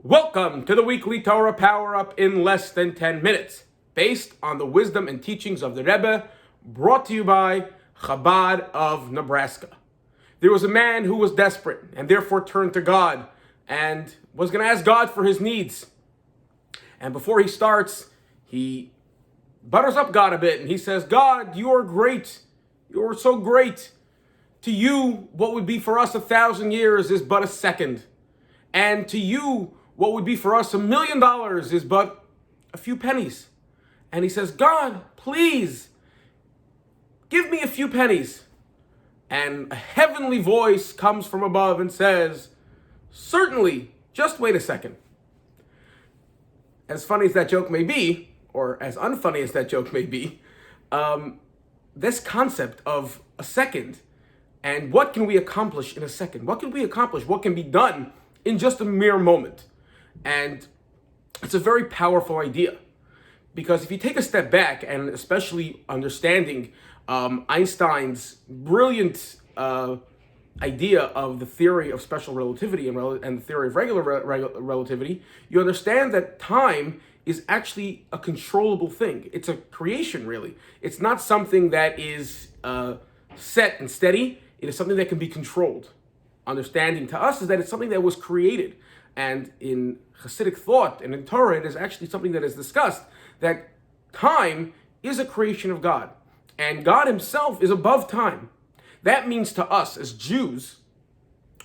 Welcome to the weekly Torah Power-up in less than 10 minutes, based on the wisdom and teachings of the Rebbe, brought to you by Chabad of Nebraska. There was a man who was desperate and therefore turned to God and was going to ask God for his needs. And before he starts, he butters up God a bit and he says, God, you are great. You are so great. To you, what would be for us 1,000 years is but a second. And to you, what would be for us $1 million is but a few pennies. And he says, God, please, give me a few pennies. And a heavenly voice comes from above and says, certainly, just wait a second. As funny as that joke may be, or as unfunny as that joke may be, this concept of a second and what can we accomplish in a second? What can we accomplish? What can be done in just a mere moment? And it's a very powerful idea, because if you take a step back, and especially understanding Einstein's brilliant idea of the theory of special relativity and the theory of regular relativity, you understand that time is actually a controllable thing. It's a creation, really. It's not something that is set and steady. It is something that can be controlled. Understanding to us is that it's something that was created. And in Hasidic thought and in Torah, it is actually something that is discussed, that time is a creation of God. And God himself is above time. That means to us as Jews,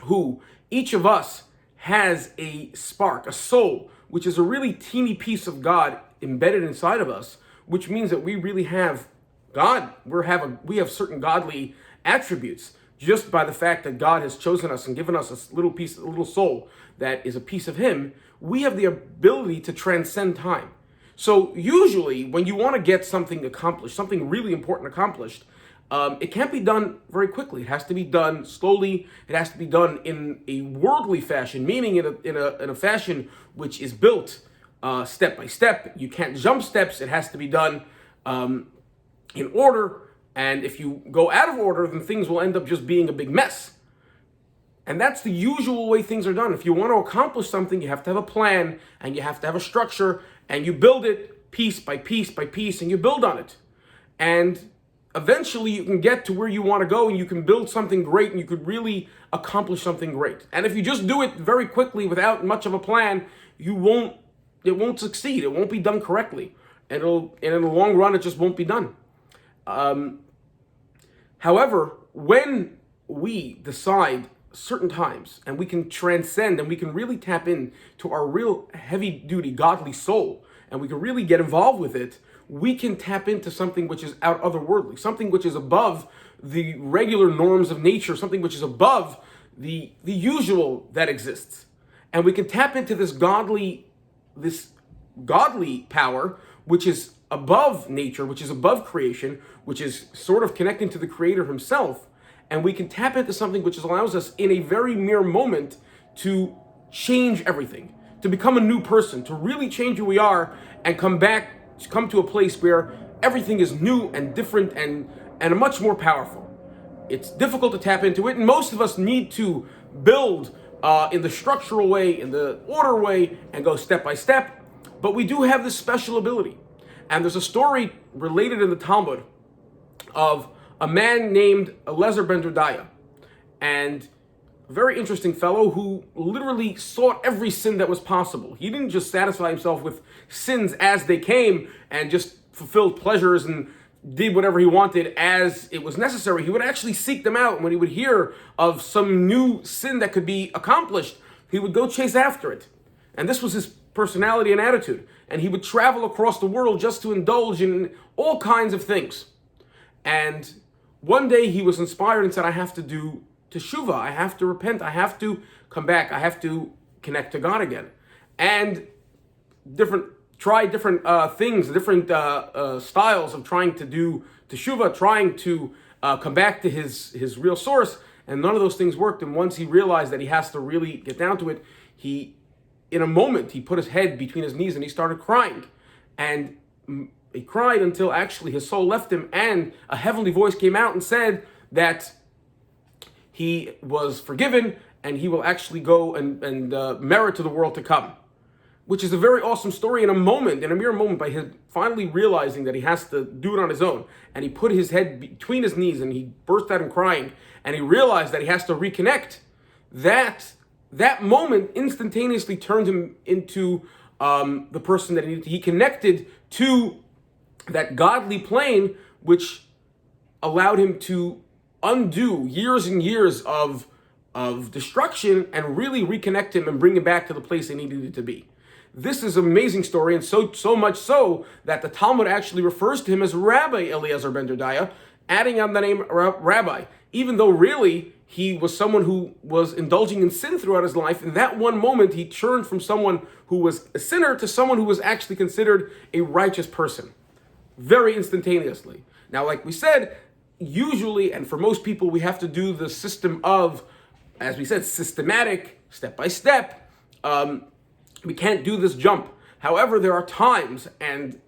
who each of us has a spark, a soul, which is a really teeny piece of God embedded inside of us, which means that we really have God. We have certain godly attributes just by the fact that God has chosen us and given us a little soul that is a piece of him. We have the ability to transcend time. So usually when you want to get something accomplished, something really important accomplished, it can't be done very quickly. It has to be done slowly. It has to be done in a worldly fashion, meaning in a fashion which is built step by step. You can't jump steps. It has to be done in order. And if you go out of order, then things will end up just being a big mess. And that's the usual way things are done. If you want to accomplish something, you have to have a plan, and you have to have a structure, and you build it piece by piece by piece, and you build on it. And eventually you can get to where you want to go, and you can build something great, and you could really accomplish something great. And if you just do it very quickly without much of a plan, it won't succeed. It won't be done correctly. And in the long run, it just won't be done. However, when we decide certain times and we can transcend and we can really tap in to our real heavy-duty godly soul and we can really get involved with it, we can tap into something which is out otherworldly, something which is above the regular norms of nature, something which is above the usual that exists. And we can tap into this godly power, which is above nature, which is above creation, which is sort of connecting to the Creator himself. And we can tap into something which allows us in a very mere moment to change everything, to become a new person, to really change who we are and come to a place where everything is new and different and much more powerful. It's difficult to tap into it, and most of us need to build in the structural way, in the order way, and go step by step. But we do have this special ability. And there's a story related in the Talmud of a man named Eliezer ben Dodaya, and a very interesting fellow who literally sought every sin that was possible. He didn't just satisfy himself with sins as they came and just fulfilled pleasures and did whatever he wanted as it was necessary. He would actually seek them out. When he would hear of some new sin that could be accomplished, he would go chase after it. And this was his personality and attitude. And he would travel across the world just to indulge in all kinds of things. And one day he was inspired and said, I have to do teshuvah. I have to repent. I have to come back. I have to connect to God again. And try different things, different styles of trying to do teshuvah, trying to come back to his real source. And none of those things worked. And once he realized that he has to really get down to it, in a moment, he put his head between his knees and he started crying. And he cried until actually his soul left him, and a heavenly voice came out and said that he was forgiven and he will actually go and merit to the world to come. which is a very awesome story in a mere moment, by him finally realizing that he has to do it on his own. And he put his head between his knees and he burst out in crying. And he realized that he has to reconnect. That moment instantaneously turned him into the person that he connected to that godly plane, which allowed him to undo years and years of destruction and really reconnect him and bring him back to the place he needed to be. This is an amazing story, and so much so that the Talmud actually refers to him as Rabbi Eliezer ben Dodaya, adding on the name Rabbi, even though really he was someone who was indulging in sin throughout his life. In that one moment, he turned from someone who was a sinner to someone who was actually considered a righteous person, very instantaneously. Now, like we said, usually, and for most people, we have to do the system of, as we said, systematic, step by step. We can't do this jump. However, there are times and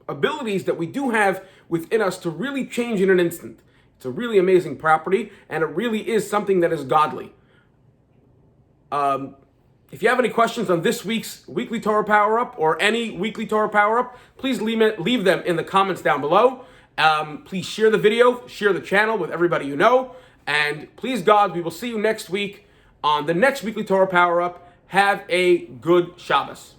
abilities that we do have within us to really change in an instant. It's a really amazing property, and it really is something that is godly. If you have any questions on this week's Weekly Torah Power-Up or any Weekly Torah Power-Up, please leave them in the comments down below. Please share the video, share the channel with everybody you know, and please God, we will see you next week on the next Weekly Torah Power-Up. Have a good Shabbos.